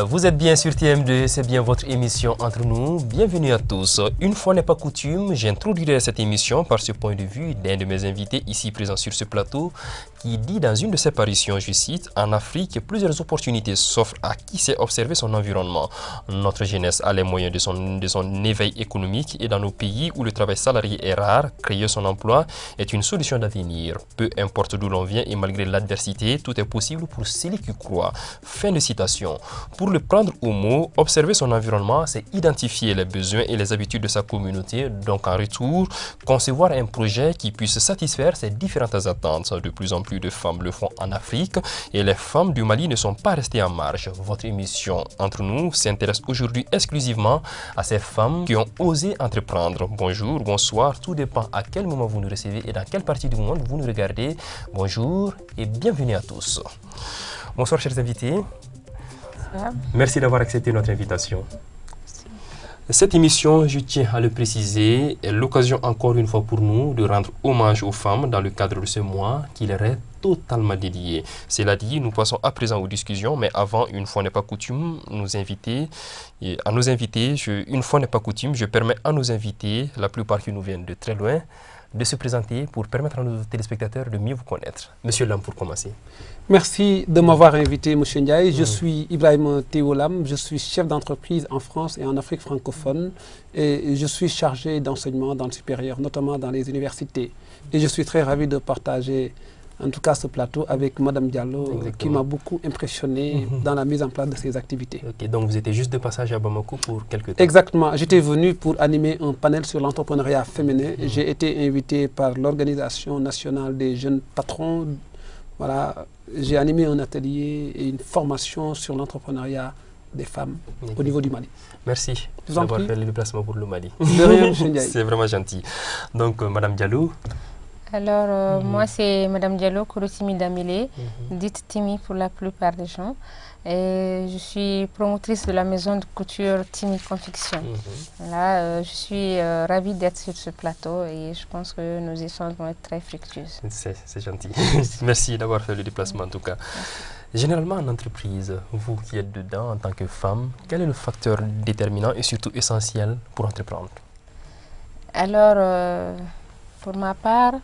Vous êtes bien sur TM2, c'est bien votre émission Entre nous. Bienvenue à tous. Une fois n'est pas coutume, j'introduirai cette émission par ce point de vue d'un de mes invités ici présent sur ce plateau qui dit dans une de ses parutions, je cite, « En Afrique, plusieurs opportunités s'offrent à qui sait observer son environnement. Notre jeunesse a les moyens de son éveil économique et dans nos pays où le travail salarié est rare, créer son emploi est une solution d'avenir. Peu importe d'où l'on vient et malgré l'adversité, tout est possible pour celui qui croit. » Fin de citation. Pour le prendre au mot, observer son environnement, c'est identifier les besoins et les habitudes de sa communauté, donc en retour, concevoir un projet qui puisse satisfaire ces différentes attentes. De plus en plus de femmes le font en Afrique et les femmes du Mali ne sont pas restées en marge. Votre émission Entre nous s'intéresse aujourd'hui exclusivement à ces femmes qui ont osé entreprendre. Bonjour, bonsoir, tout dépend à quel moment vous nous recevez et dans quelle partie du monde vous nous regardez. Bonjour et bienvenue à tous. Bonsoir chers invités. Merci d'avoir accepté notre invitation. Cette émission, je tiens à le préciser, est l'occasion encore une fois pour nous de rendre hommage aux femmes dans le cadre de ce mois qui leur est totalement dédié. Cela dit, nous passons à présent aux discussions, mais avant, une fois n'est pas coutume, une fois n'est pas coutume, je permets à nos invités, la plupart qui nous viennent de très loin, de se présenter pour permettre à nos téléspectateurs de mieux vous connaître. Monsieur Lam, pour commencer. Merci de m'avoir invité, M. Ndiaye. Je suis Ibrahim Théo Lam, je suis chef d'entreprise en France et en Afrique francophone et je suis chargé d'enseignement dans le supérieur, notamment dans les universités. Et je suis très ravi de partager en tout cas ce plateau avec Mme Diallo qui m'a beaucoup impressionné dans la mise en place de ces activités. Ok, donc vous étiez juste de passage à Bamako pour quelques temps. Exactement, j'étais venu pour animer un panel sur l'entrepreneuriat féminin. J'ai été invité par l'Organisation nationale des jeunes patrons. Voilà, j'ai animé un atelier et une formation sur l'entrepreneuriat des femmes au niveau du Mali. Merci d'avoir fait le déplacement pour le Mali. De rien, c'est vraiment gentil. Donc, Mme Diallo. Alors, moi, c'est Mme Diallo Korotimi Damile, dite Timi pour la plupart des gens. Et je suis promotrice de la maison de couture Timi Confection. Là, je suis ravie d'être sur ce plateau et je pense que nos échanges vont être très fructueux. C'est gentil. Merci d'avoir fait le déplacement en tout cas. Généralement en entreprise, vous qui êtes dedans en tant que femme, quel est le facteur déterminant et surtout essentiel pour entreprendre? Alors, pour ma part,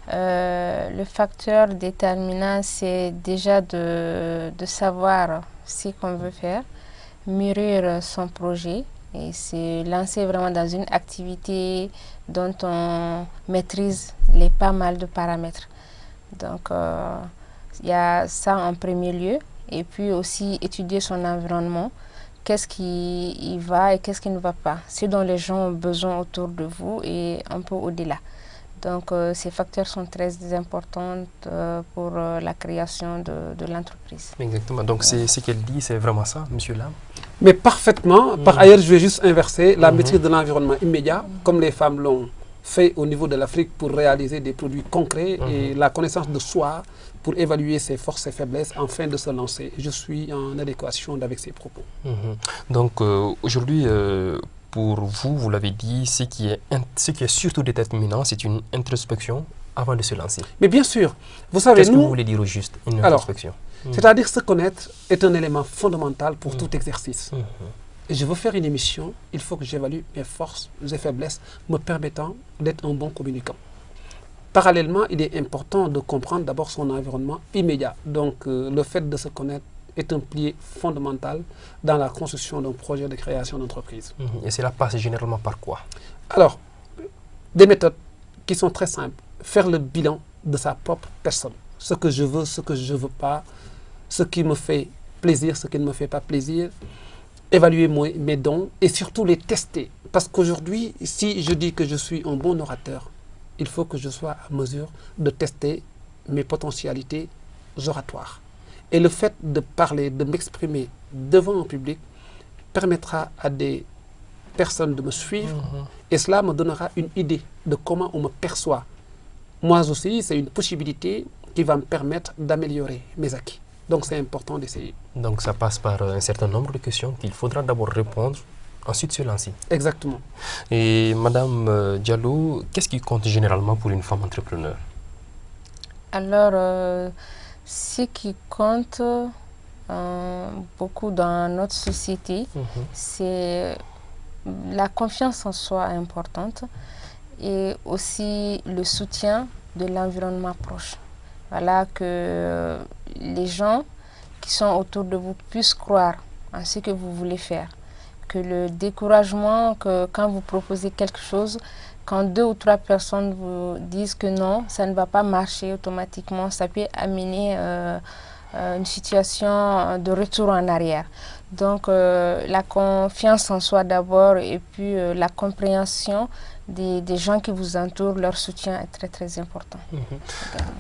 le facteur déterminant, c'est déjà de savoir ce qu'on veut faire, mûrir son projet et se lancer vraiment dans une activité dont on maîtrise les pas mal de paramètres. Donc, il y a ça en premier lieu et puis aussi étudier son environnement. Qu'est-ce qui y va et qu'est-ce qui ne va pas, ce dont les gens ont besoin autour de vous et un peu au-delà. Donc, ces facteurs sont très importants pour la création de l'entreprise. Exactement. Donc, ce qu'elle dit, c'est vraiment ça, M. Lam? Mais parfaitement. Par ailleurs, je vais juste inverser la maîtrise de l'environnement immédiat, comme les femmes l'ont fait au niveau de l'Afrique pour réaliser des produits concrets et la connaissance de soi pour évaluer ses forces et faiblesses afin de se lancer. Je suis en adéquation avec ces propos. Donc, aujourd'hui, pour vous, vous l'avez dit, ce qui est surtout déterminant, c'est une introspection avant de se lancer. Mais bien sûr, vous savez, qu'est-ce que vous voulez dire au juste, une introspection? C'est-à-dire se connaître est un élément fondamental pour tout exercice. Et je veux faire une émission, il faut que j'évalue mes forces et faiblesses me permettant d'être un bon communicant. Parallèlement, il est important de comprendre d'abord son environnement immédiat. Donc, le fait de se connaître est un pilier fondamental dans la construction d'un projet de création d'entreprise. Et cela passe généralement par quoi? Alors, des méthodes qui sont très simples. Faire le bilan de sa propre personne. Ce que je veux, ce que je ne veux pas, ce qui me fait plaisir, ce qui ne me fait pas plaisir. Évaluer mes dons et surtout les tester. Parce qu'aujourd'hui, si je dis que je suis un bon orateur, il faut que je sois à mesure de tester mes potentialités oratoires. Et le fait de parler, de m'exprimer devant un public permettra à des personnes de me suivre et cela me donnera une idée de comment on me perçoit. Moi aussi, c'est une possibilité qui va me permettre d'améliorer mes acquis. Donc c'est important d'essayer. Donc ça passe par un certain nombre de questions qu'il faudra d'abord répondre, ensuite se lancer. Exactement. Et Madame Diallo, qu'est-ce qui compte généralement pour une femme entrepreneur? Alors, ce qui compte beaucoup dans notre société, c'est la confiance en soi importante et aussi le soutien de l'environnement proche. Voilà, que les gens qui sont autour de vous puissent croire en ce que vous voulez faire. Que le découragement, que quand vous proposez quelque chose, quand 2 ou 3 personnes vous disent que non, ça ne va pas marcher automatiquement, ça peut amener une situation de retour en arrière. Donc la confiance en soi d'abord et puis la compréhension des gens qui vous entourent, leur soutien est très très important.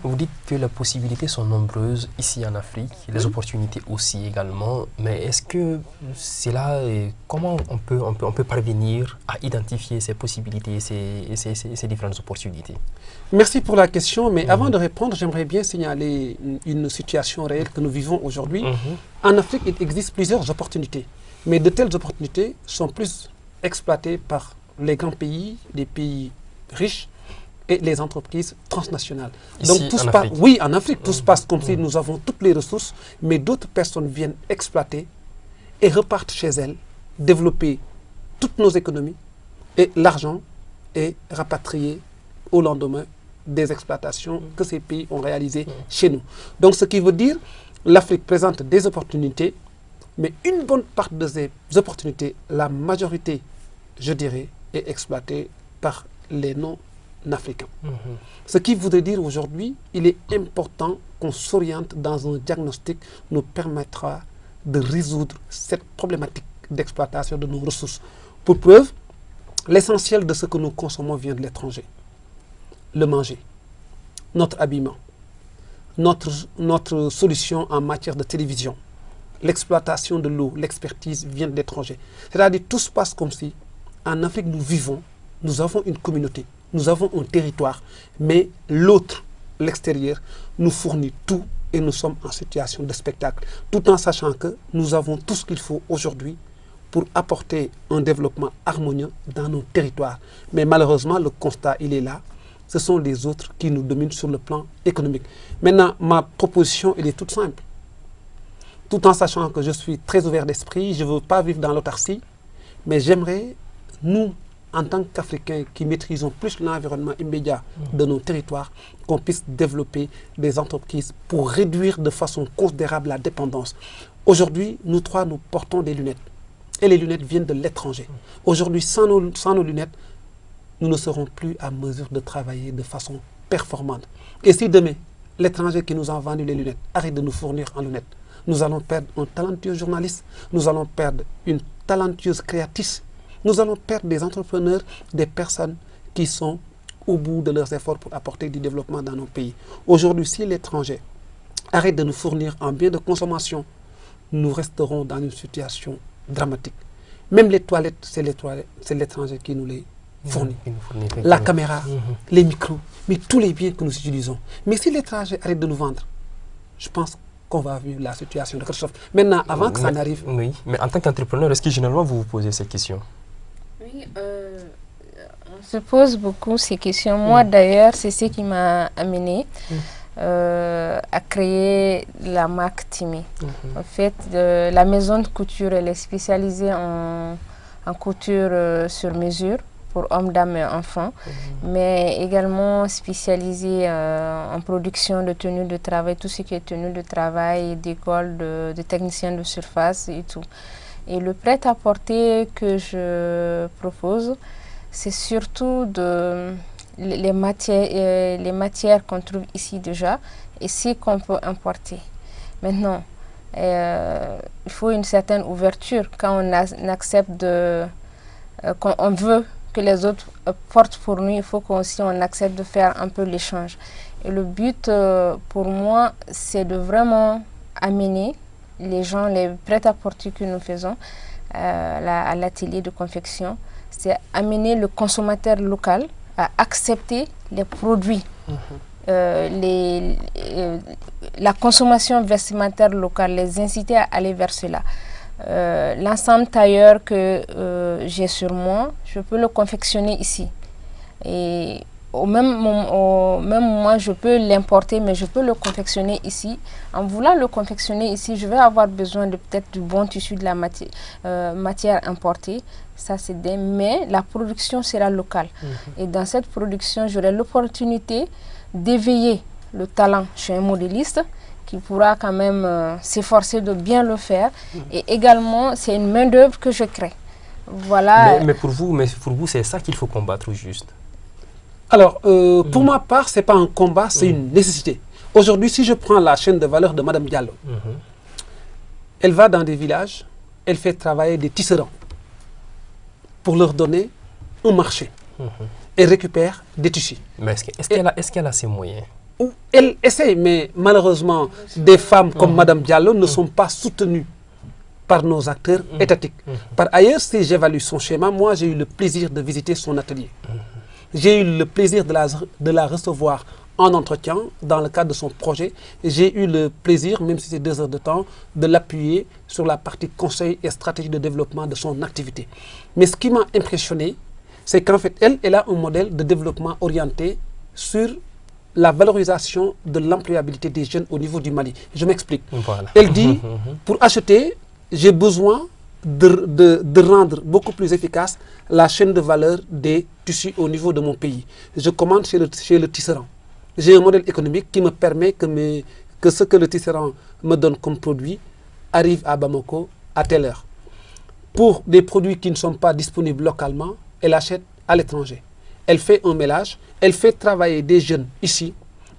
Vous dites que les possibilités sont nombreuses ici en Afrique, les opportunités aussi également, mais est-ce que c'est là, comment on peut parvenir à identifier ces possibilités et ces différentes opportunités? Merci pour la question, mais avant de répondre, j'aimerais bien signaler une situation réelle que nous vivons aujourd'hui. En Afrique, il existe plusieurs opportunités, mais de telles opportunités sont plus exploitées par les grands pays, les pays riches et les entreprises transnationales. Ici, donc tout se en passe, Afrique. oui, en Afrique, tout se passe comme si nous avons toutes les ressources, mais d'autres personnes viennent exploiter et repartent chez elles, développer toutes nos économies et l'argent est rapatrié au lendemain des exploitations que ces pays ont réalisées chez nous. Donc ce qui veut dire l'Afrique présente des opportunités, mais une bonne part de ces opportunités, la majorité, je dirais, est exploitée par les non-africains. Ce qui voudrait dire aujourd'hui, il est important qu'on s'oriente dans un diagnostic qui nous permettra de résoudre cette problématique d'exploitation de nos ressources. Pour preuve, l'essentiel de ce que nous consommons vient de l'étranger. Le manger, notre habillement, notre solution en matière de télévision, l'exploitation de l'eau, l'expertise vient de l'étranger. C'est-à-dire tout se passe comme si en Afrique nous vivons, nous avons une communauté, nous avons un territoire, mais l'autre, l'extérieur, nous fournit tout et nous sommes en situation de spectacle, tout en sachant que nous avons tout ce qu'il faut aujourd'hui pour apporter un développement harmonieux dans nos territoires. Mais malheureusement, le constat, il est là. Ce sont les autres qui nous dominent sur le plan économique. Maintenant, ma proposition, elle est toute simple. Tout en sachant que je suis très ouvert d'esprit, je ne veux pas vivre dans l'autarcie, mais j'aimerais, nous, en tant qu'Africains qui maîtrisons plus l'environnement immédiat de nos territoires, qu'on puisse développer des entreprises pour réduire de façon considérable la dépendance. Aujourd'hui, nous trois, nous portons des lunettes. Et les lunettes viennent de l'étranger. Aujourd'hui, sans nos lunettes, nous ne serons plus à mesure de travailler de façon performante. Et si demain, l'étranger qui nous a vendu les lunettes arrête de nous fournir en lunettes, nous allons perdre un talentueux journaliste, nous allons perdre une talentueuse créatrice, nous allons perdre des entrepreneurs, des personnes qui sont au bout de leurs efforts pour apporter du développement dans nos pays. Aujourd'hui, si l'étranger arrête de nous fournir en biens de consommation, nous resterons dans une situation dramatique. Même les toilettes, c'est l'étranger qui nous les fournit. La caméra, les micros, mais tous les biens que nous utilisons. Mais si l'étranger arrête de nous vendre, je pense qu'on va vivre la situation de catastrophe. Maintenant, avant que ça n'arrive... Oui, mais en tant qu'entrepreneur, est-ce que généralement vous vous posez ces questions? Oui, on se pose beaucoup ces questions. Moi, d'ailleurs, c'est ce qui m'a amené à créer la marque Timi. En fait, la maison de couture, elle est spécialisée en couture sur mesure pour hommes, dames et enfants, mais également spécialisée en production de tenues de travail, tout ce qui est tenues de travail, d'école, de techniciens de surface et tout. Et le prêt-à-porter que je propose, c'est surtout les matières qu'on trouve ici déjà et ce qu'on peut importer. Maintenant, il faut une certaine ouverture quand on accepte quand on veut que les autres portent pour nous, il faut qu'aussi on accepte de faire un peu l'échange. Et le but pour moi, c'est de vraiment amener les gens, les prêt-à-porter que nous faisons à l'atelier de confection, c'est amener le consommateur local à accepter les produits, la consommation vestimentaire locale, les inciter à aller vers cela. L'ensemble tailleur que j'ai sur moi, je peux le confectionner ici. Et au même moment, je peux l'importer, mais je peux le confectionner ici. En voulant le confectionner ici, je vais avoir besoin de peut-être du bon tissu, de la matière importée. Ça, c'est mais la production sera locale. Et dans cette production, j'aurai l'opportunité d'éveiller le talent chez un modéliste qui pourra quand même s'efforcer de bien le faire. Et également, c'est une main-d'œuvre que je crée. Voilà. Mais pour vous, c'est ça qu'il faut combattre juste. Alors, pour ma part, ce n'est pas un combat, c'est une nécessité. Aujourd'hui, si je prends la chaîne de valeur de Mme Diallo, elle va dans des villages, elle fait travailler des tisserands pour leur donner un marché. Elle récupère des tissus. Mais est-ce qu'elle a ses moyens? Elle essaie, mais malheureusement, des femmes comme Mme Diallo ne sont pas soutenues par nos acteurs étatiques. Par ailleurs, si j'évalue son schéma, moi j'ai eu le plaisir de visiter son atelier. J'ai eu le plaisir de la recevoir en entretien dans le cadre de son projet. J'ai eu le plaisir, même si c'est 2 heures de temps, de l'appuyer sur la partie conseil et stratégie de développement de son activité. Mais ce qui m'a impressionné, c'est qu'en fait, elle a un modèle de développement orienté sur la valorisation de l'employabilité des jeunes au niveau du Mali. Je m'explique. Voilà. Elle dit, pour acheter, j'ai besoin de rendre beaucoup plus efficace la chaîne de valeur des tissus au niveau de mon pays. Je commande chez le tisserand. J'ai un modèle économique qui me permet que ce que le tisserand me donne comme produit arrive à Bamako à telle heure. Pour des produits qui ne sont pas disponibles localement, elle achète à l'étranger. Elle fait un mélange, elle fait travailler des jeunes ici,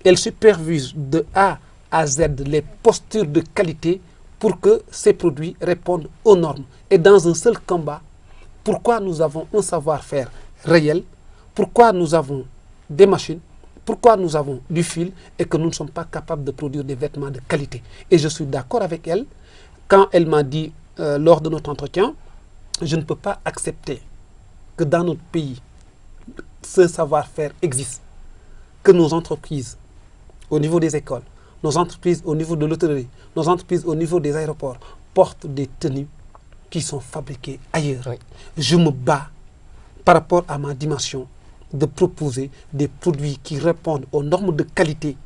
elle supervise de A à Z les postures de qualité pour que ces produits répondent aux normes. Et dans un seul combat, pourquoi nous avons un savoir-faire réel, pourquoi nous avons des machines, pourquoi nous avons du fil et que nous ne sommes pas capables de produire des vêtements de qualité. Et je suis d'accord avec elle quand elle m'a dit lors de notre entretien, je ne peux pas accepter que dans notre pays, ce savoir-faire existe, que nos entreprises au niveau des écoles, nos entreprises au niveau de l'hôtellerie, nos entreprises au niveau des aéroports portent des tenues qui sont fabriquées ailleurs. Oui. Je me bats par rapport à ma dimension de proposer des produits qui répondent aux normes de qualité,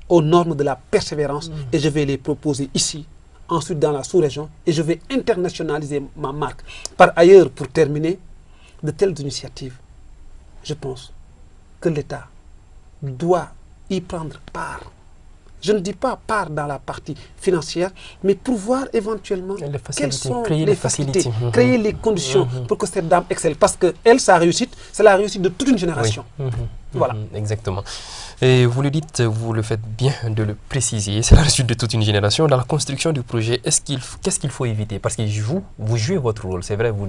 aux normes de la persévérance et je vais les proposer ici, ensuite dans la sous-région et je vais internationaliser ma marque. Par ailleurs, pour terminer, de telles initiatives, je pense que l'État doit y prendre part. Je ne dis pas part dans la partie financière, mais pour voir éventuellement quelles sont les facilités, créer les conditions pour que cette dame excelle. Parce qu'elle, sa réussite, c'est la réussite de toute une génération. Oui. Voilà. Exactement. Et vous le dites, vous le faites bien de le préciser, c'est la réussite de toute une génération. Dans la construction du projet, qu'est-ce qu'il faut éviter? Parce que vous jouez votre rôle, c'est vrai, vous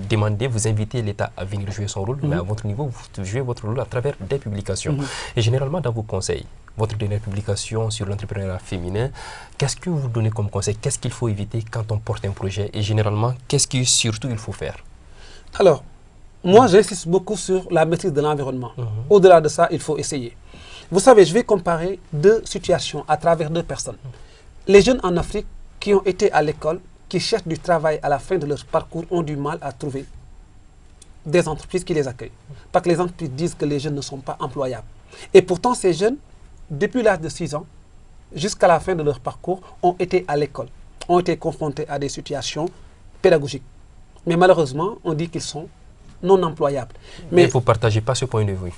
demandez, vous invitez l'État à venir jouer son rôle, mais à votre niveau, vous jouez votre rôle à travers des publications. Et généralement, dans vos conseils, votre dernière publication sur l'entrepreneuriat féminin, qu'est-ce que vous donnez comme conseil? Qu'est-ce qu'il faut éviter quand on porte un projet? Et généralement, qu'est-ce que surtout il faut faire? Alors, moi, j'insiste beaucoup sur la maîtrise de l'environnement. Au-delà de ça, il faut essayer. Vous savez, je vais comparer 2 situations à travers 2 personnes. Les jeunes en Afrique qui ont été à l'école, qui cherchent du travail à la fin de leur parcours, ont du mal à trouver des entreprises qui les accueillent. Parce que les entreprises disent que les jeunes ne sont pas employables. Et pourtant, ces jeunes, depuis l'âge de 6 ans, jusqu'à la fin de leur parcours, ont été à l'école, ont été confrontés à des situations pédagogiques. Mais malheureusement, on dit qu'ils sont non employables. Mais vous ne partagez pas ce point de vue?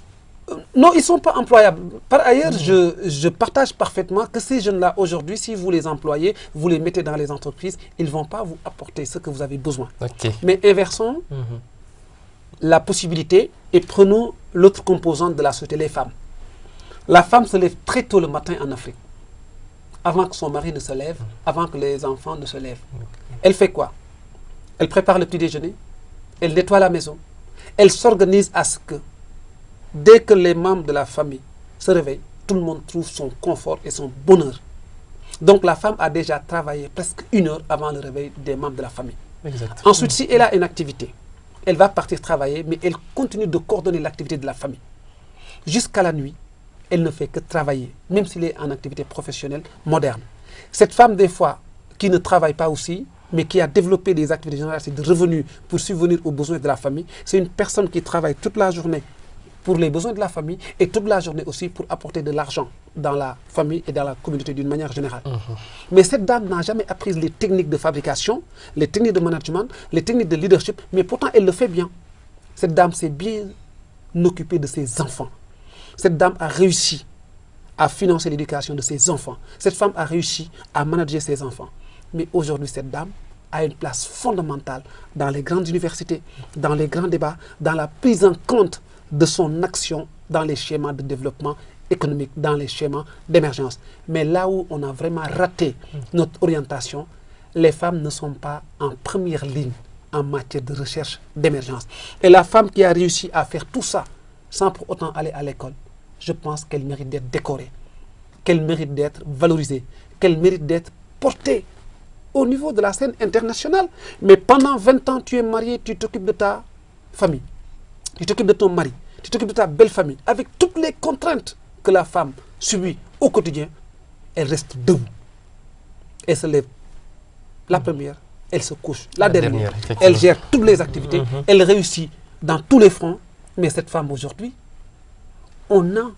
Non, ils ne sont pas employables. Par ailleurs, je partage parfaitement que ces jeunes-là, aujourd'hui, si vous les employez, vous les mettez dans les entreprises, ils ne vont pas vous apporter ce que vous avez besoin. Okay. Mais inversons la possibilité et prenons l'autre composante de la société, les femmes. La femme se lève très tôt le matin en Afrique, avant que son mari ne se lève, avant que les enfants ne se lèvent. Elle fait quoi? Elle prépare le petit déjeuner, elle nettoie la maison, elle s'organise à ce que, dès que les membres de la famille se réveillent, tout le monde trouve son confort et son bonheur. Donc la femme a déjà travaillé presque 1 heure avant le réveil des membres de la famille. Exactement. Ensuite, si elle a une activité, elle va partir travailler, mais elle continue de coordonner l'activité de la famille. Jusqu'à la nuit, elle ne fait que travailler, même s'il est en activité professionnelle moderne. Cette femme, des fois, qui ne travaille pas aussi, mais qui a développé des activités générales de revenus pour subvenir aux besoins de la famille, c'est une personne qui travaille toute la journée pour les besoins de la famille et toute la journée aussi pour apporter de l'argent dans la famille et dans la communauté d'une manière générale. Mais cette dame n'a jamais appris les techniques de fabrication, les techniques de management, les techniques de leadership, mais pourtant elle le fait bien. Cette dame s'est bien occupée de ses enfants. Cette dame a réussi à financer l'éducation de ses enfants. Cette femme a réussi à manager ses enfants. Mais aujourd'hui, cette dame a une place fondamentale dans les grandes universités, dans les grands débats, dans la prise en compte de son action dans les schémas de développement économique, dans les schémas d'émergence. Mais là où on a vraiment raté notre orientation, les femmes ne sont pas en première ligne en matière de recherche d'émergence. Et la femme qui a réussi à faire tout ça sans pour autant aller à l'école, je pense qu'elle mérite d'être décorée, qu'elle mérite d'être valorisée, qu'elle mérite d'être portée au niveau de la scène internationale. Mais pendant 20 ans, tu es marié, tu t'occupes de ta famille, tu t'occupes de ton mari, tu t'occupes de ta belle famille, avec toutes les contraintes que la femme subit au quotidien, elle reste debout. Elle se lève. La première, elle se couche. La dernière, elle gère toutes les activités, elle réussit dans tous les fronts. Mais cette femme aujourd'hui, on a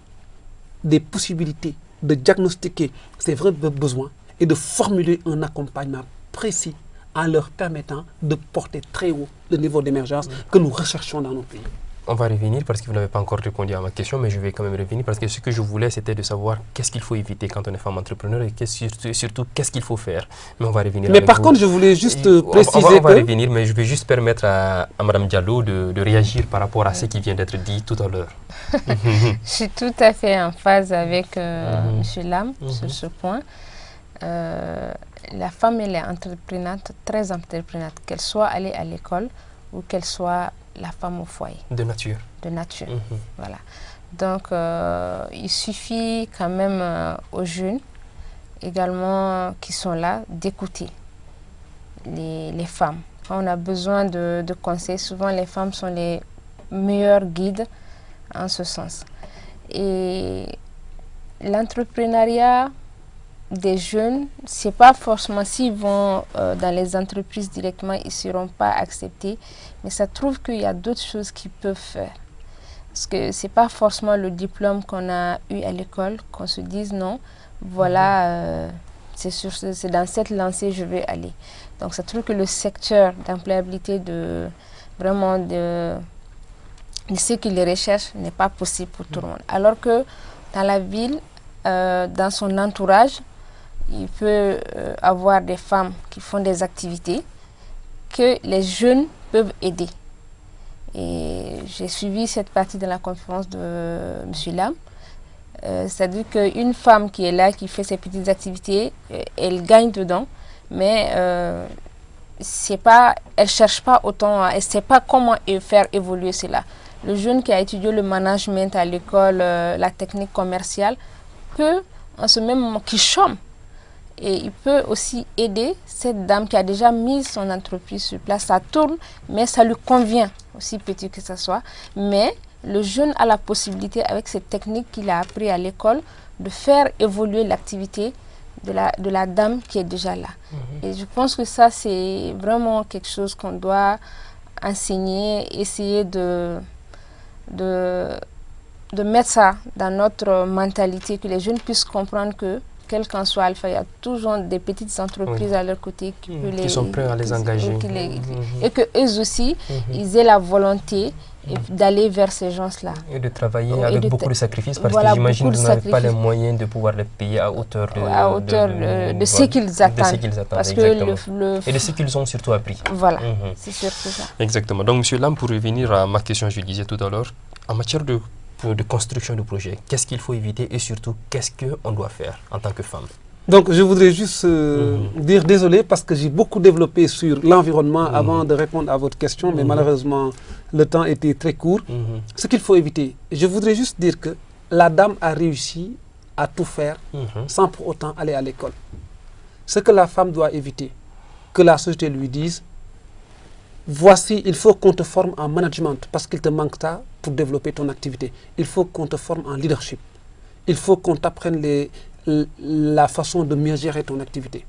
des possibilités de diagnostiquer ses vrais besoins et de formuler un accompagnement précis en leur permettant de porter très haut le niveau d'émergence que nous recherchons dans nos pays. On va revenir parce que vous n'avez pas encore répondu à ma question, mais je vais quand même revenir parce que ce que je voulais, c'était de savoir qu'est-ce qu'il faut éviter quand on est femme entrepreneur et surtout qu'est-ce qu'il faut faire. Mais on va revenir. Mais par contre, je voulais juste préciser on va revenir, mais je vais juste permettre à Mme Diallo de réagir par rapport à ce qui vient d'être dit tout à l'heure. Je suis tout à fait en phase avec M. Lam sur ce point. La femme, elle est entreprenante, très entreprenante, qu'elle soit allée à l'école ou qu'elle soit la femme au foyer. De nature. De nature, voilà. Donc, il suffit quand même aux jeunes également qui sont là d'écouter les femmes. Quand on a besoin de conseils, souvent les femmes sont les meilleurs guides en ce sens. Et l'entrepreneuriat des jeunes, c'est pas forcément s'ils vont dans les entreprises directement, ils ne seront pas acceptés, mais ça trouve qu'il y a d'autres choses qu'ils peuvent faire. Parce que c'est pas forcément le diplôme qu'on a eu à l'école qu'on se dise non, voilà, c'est dans cette lancée je vais aller. Donc ça trouve que le secteur d'employabilité de ce qu'il recherche n'est pas possible pour tout le monde. Alors que dans la ville, dans son entourage, il peut avoir des femmes qui font des activités que les jeunes peuvent aider. Et j'ai suivi cette partie de la conférence de M. Lam. C'est-à-dire qu'une femme qui est là, qui fait ses petites activités, elle gagne dedans, mais elle ne cherche pas autant, elle ne sait pas comment faire évoluer cela. Le jeune qui a étudié le management à l'école, la technique commerciale, peut, en ce même moment, qui chôme, et il peut aussi aider cette dame qui a déjà mis son entreprise sur place. Ça tourne, mais ça lui convient, aussi petit que ça soit. Mais le jeune a la possibilité, avec cette technique qu'il a appris à l'école, de faire évoluer l'activité de la dame qui est déjà là. Et je pense que ça, c'est vraiment quelque chose qu'on doit enseigner, essayer de mettre ça dans notre mentalité, que les jeunes puissent comprendre que, quel qu'en soit Alpha, il y a toujours des petites entreprises à leur côté qui sont prêts à les engager. Et qu'eux aussi, ils aient la volonté d'aller vers ces gens-là. Et de travailler avec beaucoup de sacrifices, parce que j'imagine que vous n'avez pas les moyens de pouvoir les payer à hauteur de ce qu'ils attendent. Parce que et de ce qu'ils ont surtout appris. Voilà, c'est surtout ça. Exactement. Donc, M. Lam, pour revenir à ma question, je disais tout à l'heure, en matière de construction de projet, qu'est-ce qu'il faut éviter et surtout, qu'est-ce qu'on doit faire en tant que femme? Donc, je voudrais juste dire désolé parce que j'ai beaucoup développé sur l'environnement avant de répondre à votre question, mais malheureusement, le temps était très court. Ce qu'il faut éviter, je voudrais juste dire que la dame a réussi à tout faire sans pour autant aller à l'école. Ce que la femme doit éviter, que la société lui dise, voici, il faut qu'on te forme en management parce qu'il te manque ça pour développer ton activité. Il faut qu'on te forme en leadership. Il faut qu'on t'apprenne la façon de mieux gérer ton activité.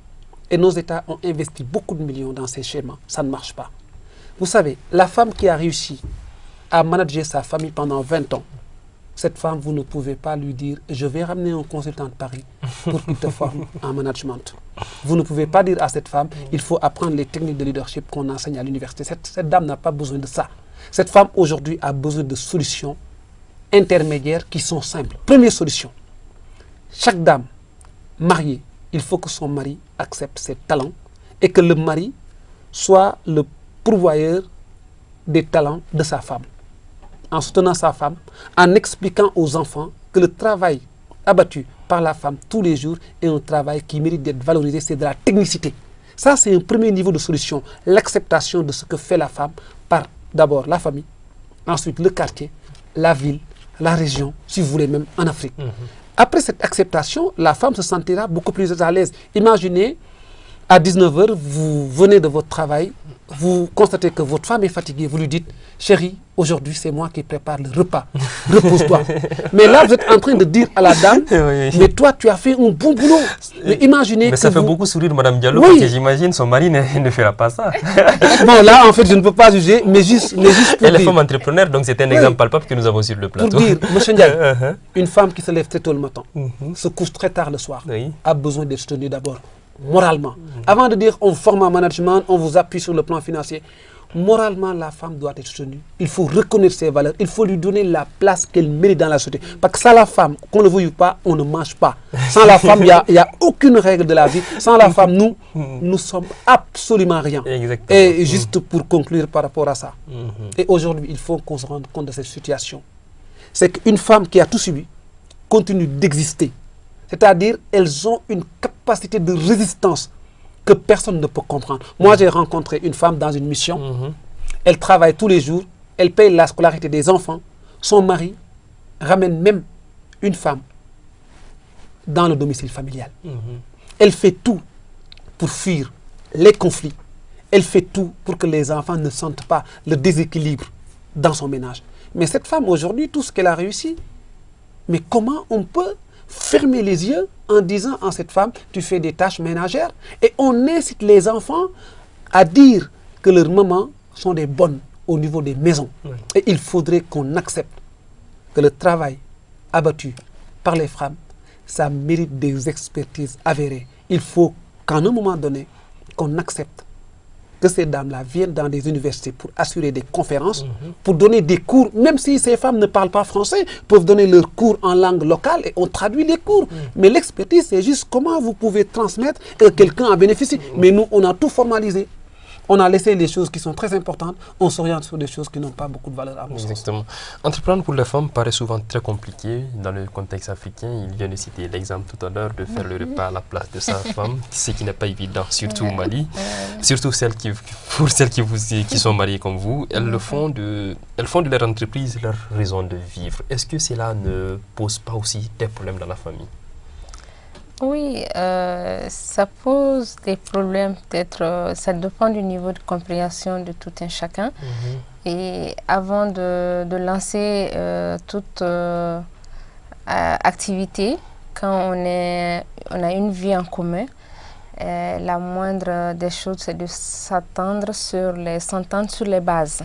Et nos États ont investi beaucoup de millions dans ces schémas. Ça ne marche pas. Vous savez, la femme qui a réussi à manager sa famille pendant 20 ans, cette femme, vous ne pouvez pas lui dire « je vais ramener un consultant de Paris pour qu'il te forme en management ». Vous ne pouvez pas dire à cette femme « il faut apprendre les techniques de leadership qu'on enseigne à l'université ». Cette dame n'a pas besoin de ça. Cette femme, aujourd'hui, a besoin de solutions intermédiaires qui sont simples. Première solution, chaque dame mariée, il faut que son mari accepte ses talents et que le mari soit le pourvoyeur des talents de sa femme. En soutenant sa femme, en expliquant aux enfants que le travail abattu par la femme tous les jours est un travail qui mérite d'être valorisé, c'est de la technicité. Ça, c'est un premier niveau de solution, l'acceptation de ce que fait la femme par d'abord la famille, ensuite le quartier, la ville, la région, si vous voulez même en Afrique. Après cette acceptation, la femme se sentira beaucoup plus à l'aise. Imaginez, à 19 h, vous venez de votre travail, vous constatez que votre femme est fatiguée, vous lui dites « Chérie, aujourd'hui c'est moi qui prépare le repas, repose-toi ». Mais là, vous êtes en train de dire à la dame « Mais toi, tu as fait un bon boulot ». Mais imaginez mais ça fait beaucoup sourire Madame Diallo, oui. Parce que j'imagine son mari ne fera pas ça. Bon, là, en fait, je ne peux pas juger, mais juste pour Elle est dire, femme entrepreneur, donc c'est un exemple palpable que nous avons sur le plateau. pour dire, monsieur Ndiaye, une femme qui se lève très tôt le matin, se couche très tard le soir, Oui. a besoin d'être soutenue d'abord moralement. Avant de dire on forme en management, on vous appuie sur le plan financier, moralement la femme doit être soutenue. Il faut reconnaître ses valeurs, il faut lui donner la place qu'elle mérite dans la société. Parce que sans la femme, qu'on le veuille ou pas, on ne mange pas. Sans la femme, il n'y a aucune règle de la vie. Sans la femme, nous sommes absolument rien. Exactement. Et juste pour conclure par rapport à ça, et aujourd'hui, il faut qu'on se rende compte de cette situation. C'est qu'une femme qui a tout subi continue d'exister. C'est-à-dire, elles ont une capacité de résistance que personne ne peut comprendre. Moi, j'ai rencontré une femme dans une mission. Elle travaille tous les jours. Elle paye la scolarité des enfants. Son mari ramène même une femme dans le domicile familial. Elle fait tout pour fuir les conflits. Elle fait tout pour que les enfants ne sentent pas le déséquilibre dans son ménage. Mais cette femme, aujourd'hui, tout ce qu'elle a réussi, mais comment on peut fermer les yeux en disant à cette femme, tu fais des tâches ménagères, et on incite les enfants à dire que leurs mamans sont des bonnes au niveau des maisons. Et il faudrait qu'on accepte que le travail abattu par les femmes, ça mérite des expertises avérées. Il faut qu'à un moment donné, qu'on accepte que ces dames-là viennent dans des universités pour assurer des conférences, pour donner des cours, même si ces femmes ne parlent pas français, peuvent donner leurs cours en langue locale et on traduit les cours. Mais l'expertise, c'est juste comment vous pouvez transmettre et que quelqu'un en bénéficie. Mais nous, on a tout formalisé. On a laissé les choses qui sont très importantes, on s'oriente sur des choses qui n'ont pas beaucoup de valeur à mon sens. Exactement. Entreprendre pour la femme paraît souvent très compliqué dans le contexte africain. Il vient de citer l'exemple tout à l'heure de faire le repas à la place de sa femme, ce qui n'est pas évident, surtout au Mali. Surtout pour celles qui sont mariées comme vous, elles font de leur entreprise leur raison de vivre. Est-ce que cela ne pose pas aussi des problèmes dans la famille? Oui, ça pose des problèmes, peut-être, ça dépend du niveau de compréhension de tout un chacun. Et avant de lancer toute activité, quand on a une vie en commun, la moindre des choses, c'est de s'entendre sur les bases.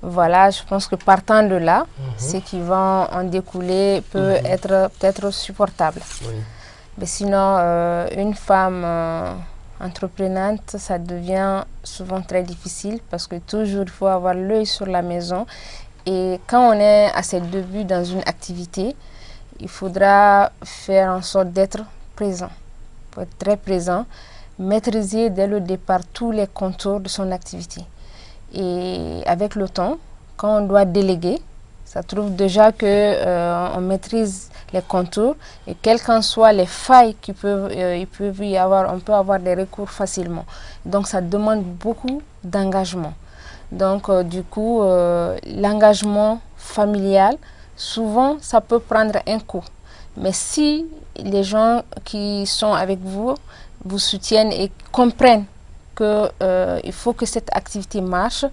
Voilà, je pense que partant de là, ce qui va en découler peut être peut-être supportable. Oui. Mais sinon, une femme entreprenante, ça devient souvent très difficile parce que toujours il faut avoir l'œil sur la maison. Et quand on est à ses débuts dans une activité, il faudra faire en sorte d'être présent, pour être très présent, maîtriser dès le départ tous les contours de son activité. Et avec le temps, quand on doit déléguer, ça trouve déjà qu'on maîtrise les contours et quelles qu'en soient les failles il peut y avoir, on peut avoir des recours facilement. Donc ça demande beaucoup d'engagement. Donc du coup, l'engagement familial, souvent ça peut prendre un coup. Mais si les gens qui sont avec vous vous soutiennent et comprennent qu'il faut que cette activité marche,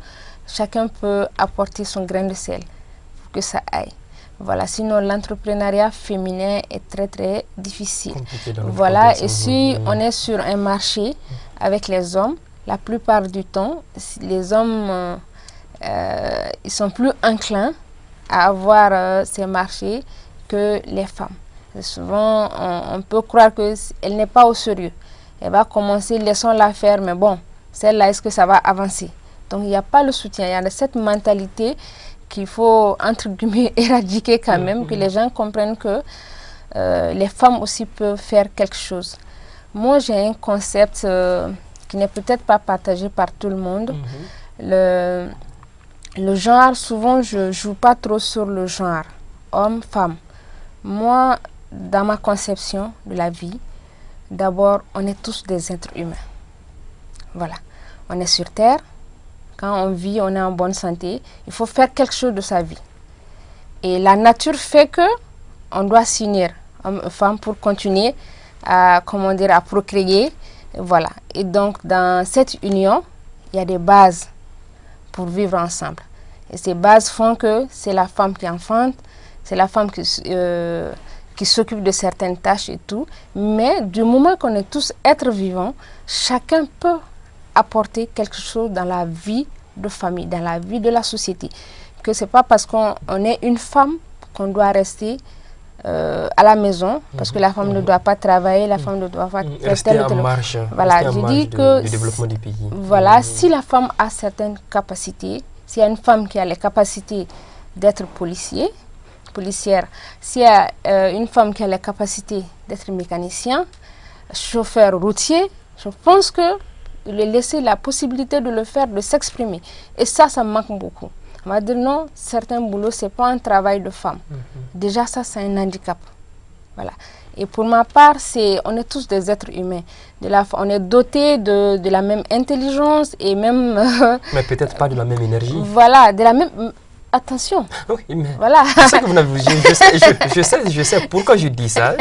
chacun peut apporter son grain de sel pour que ça aille. Voilà, sinon l'entrepreneuriat féminin est très très difficile. Voilà, et si on est sur un marché avec les hommes, la plupart du temps, les hommes ils sont plus enclins à avoir ces marchés que les femmes. Et souvent, on peut croire qu'elle n'est pas au sérieux. Elle va commencer, laissons-la faire, mais bon, celle-là, est-ce que ça va avancer? Donc, il n'y a pas le soutien. Il y a cette mentalité qu'il faut, entre guillemets, éradiquer quand même, que les gens comprennent que les femmes aussi peuvent faire quelque chose. Moi, j'ai un concept qui n'est peut-être pas partagé par tout le monde. Le genre, souvent, je ne joue pas trop sur le genre, homme, femme. Moi, dans ma conception de la vie, d'abord, on est tous des êtres humains. Voilà. On est sur Terre. Quand on vit, on est en bonne santé. Il faut faire quelque chose de sa vie. Et la nature fait que on doit s'unir, homme et femme, pour continuer à, comment dire, à procréer. Voilà. Et donc, dans cette union, il y a des bases pour vivre ensemble. Et ces bases font que c'est la femme qui enfante, c'est la femme qui s'occupe de certaines tâches et tout. Mais du moment qu'on est tous êtres vivants, chacun peut apporter quelque chose dans la vie de famille, dans la vie de la société. Que ce n'est pas parce qu'on est une femme qu'on doit rester à la maison, parce que la femme ne doit pas travailler, la femme ne doit pas rester en marche. Voilà, je dis que du développement du pays. Voilà, si la femme a certaines capacités, s'il y a une femme qui a les capacités d'être policière, s'il y a une femme qui a les capacités d'être mécanicien, chauffeur routier, je pense que de lui laisser la possibilité de le faire, de s'exprimer. Et ça me manque beaucoup. On va dire non, certains boulots, ce n'est pas un travail de femme. Déjà, ça, c'est un handicap. Voilà. Et pour ma part, on est tous des êtres humains. On est dotés de la même intelligence et même... mais peut-être pas de la même énergie. Voilà, de la même... Attention. Oui, mais voilà. Je sais pourquoi je dis ça.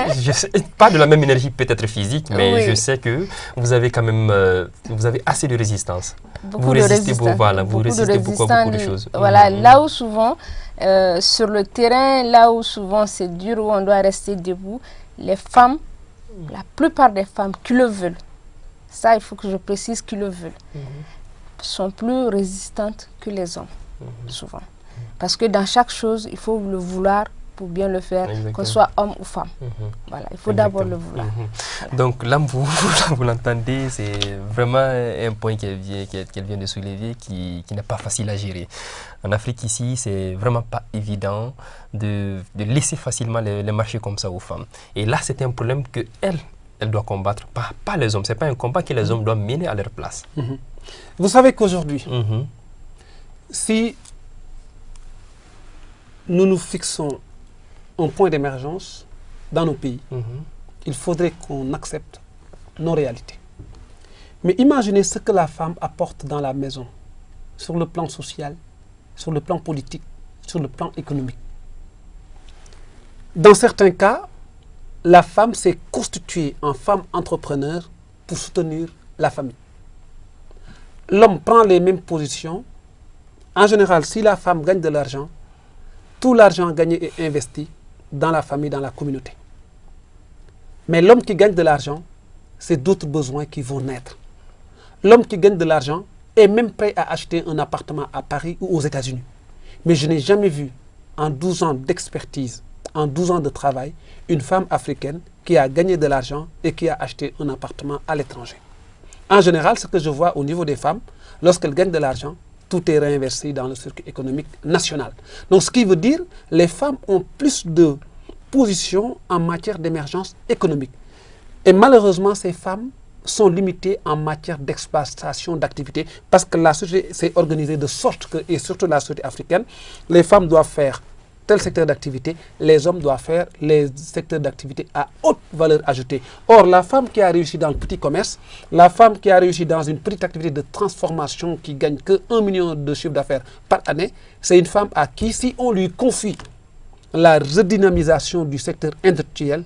Pas de la même énergie peut-être physique, mais je sais que vous avez quand même vous avez assez de résistance. Vous résistez beaucoup à beaucoup de choses. Voilà, là où souvent, sur le terrain, là où souvent c'est dur, où on doit rester debout, les femmes, la plupart des femmes qui le veulent, ça il faut que je précise, qui le veulent, sont plus résistantes que les hommes, souvent. Parce que dans chaque chose, il faut le vouloir pour bien le faire, qu'on soit homme ou femme. Voilà, il faut d'abord le vouloir. Voilà. Donc là, vous l'entendez, c'est vraiment un point qu'elle vient de soulever qui n'est pas facile à gérer. En Afrique, ici, c'est vraiment pas évident de laisser facilement les marchés comme ça aux femmes. Et là, c'est un problème qu'elle doit combattre, pas les hommes. Ce n'est pas un combat que les hommes doivent mener à leur place. Vous savez qu'aujourd'hui, si nous nous fixons un point d'émergence dans nos pays, il faudrait qu'on accepte nos réalités. Mais imaginez ce que la femme apporte dans la maison, sur le plan social, sur le plan politique, sur le plan économique. Dans certains cas, la femme s'est constituée en femme entrepreneur pour soutenir la famille. L'homme prend les mêmes positions. En général, si la femme gagne de l'argent, tout l'argent gagné est investi dans la famille, dans la communauté. Mais l'homme qui gagne de l'argent, c'est d'autres besoins qui vont naître. L'homme qui gagne de l'argent est même prêt à acheter un appartement à Paris ou aux États-Unis. Mais je n'ai jamais vu, en 12 ans d'expertise, en 12 ans de travail, une femme africaine qui a gagné de l'argent et qui a acheté un appartement à l'étranger. En général, ce que je vois au niveau des femmes, lorsqu'elles gagnent de l'argent, tout est réinversé dans le circuit économique national. Donc, ce qui veut dire que les femmes ont plus de position en matière d'émergence économique. Et malheureusement, ces femmes sont limitées en matière d'exploitation d'activités parce que la société s'est organisée de sorte que, et surtout la société africaine, les femmes doivent faire tel secteur d'activité, les hommes doivent faire les secteurs d'activité à haute valeur ajoutée. Or, la femme qui a réussi dans le petit commerce, la femme qui a réussi dans une petite activité de transformation qui gagne que 1 million de chiffre d'affaires par année, c'est une femme à qui, si on lui confie la redynamisation du secteur industriel,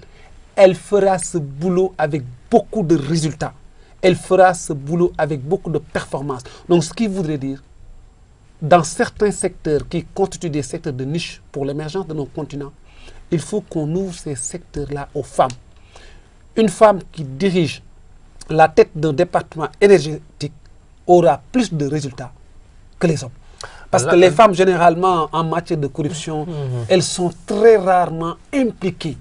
elle fera ce boulot avec beaucoup de résultats. Elle fera ce boulot avec beaucoup de performances. Donc, ce qui voudrait dire, dans certains secteurs qui constituent des secteurs de niche pour l'émergence de nos continents, il faut qu'on ouvre ces secteurs-là aux femmes. Une femme qui dirige la tête d'un département énergétique aura plus de résultats que les hommes. Parce que les femmes, généralement, en matière de corruption, elles sont très rarement impliquées.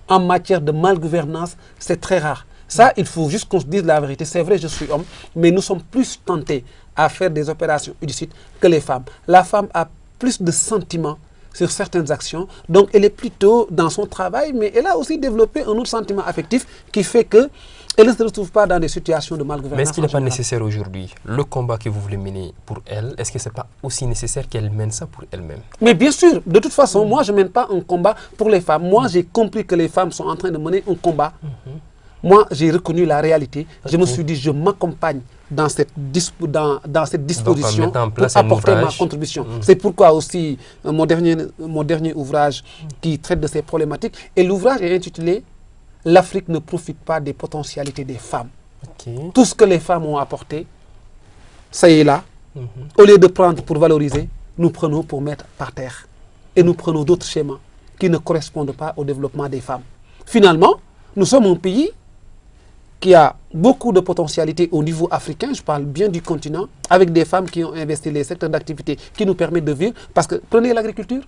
En matière de malgouvernance, c'est très rare. Ça, il faut juste qu'on se dise la vérité. C'est vrai, je suis homme, mais nous sommes plus tentés à faire des opérations illicites que les femmes. La femme a plus de sentiments sur certaines actions, donc elle est plutôt dans son travail, mais elle a aussi développé un autre sentiment affectif qui fait que elle ne se retrouve pas dans des situations de malgouvernance. Mais est-ce qu'il n'est pas nécessaire aujourd'hui, le combat que vous voulez mener pour elle, est-ce que ce n'est pas aussi nécessaire qu'elle mène ça pour elle-même? Mais bien sûr, de toute façon, moi je ne mène pas un combat pour les femmes. Moi j'ai compris que les femmes sont en train de mener un combat. Moi j'ai reconnu la réalité. Je me suis dit, je m'accompagne dans cette disposition pour apporter ma contribution. C'est pourquoi aussi mon dernier ouvrage qui traite de ces problématiques, et l'ouvrage est intitulé « L'Afrique ne profite pas des potentialités des femmes ». Tout ce que les femmes ont apporté, ça y est là. Au lieu de prendre pour valoriser, nous prenons pour mettre par terre. Et nous prenons d'autres schémas qui ne correspondent pas au développement des femmes. Finalement, nous sommes un pays qui a beaucoup de potentialités au niveau africain, je parle bien du continent, avec des femmes qui ont investi les secteurs d'activité qui nous permettent de vivre. Parce que, prenez l'agriculture,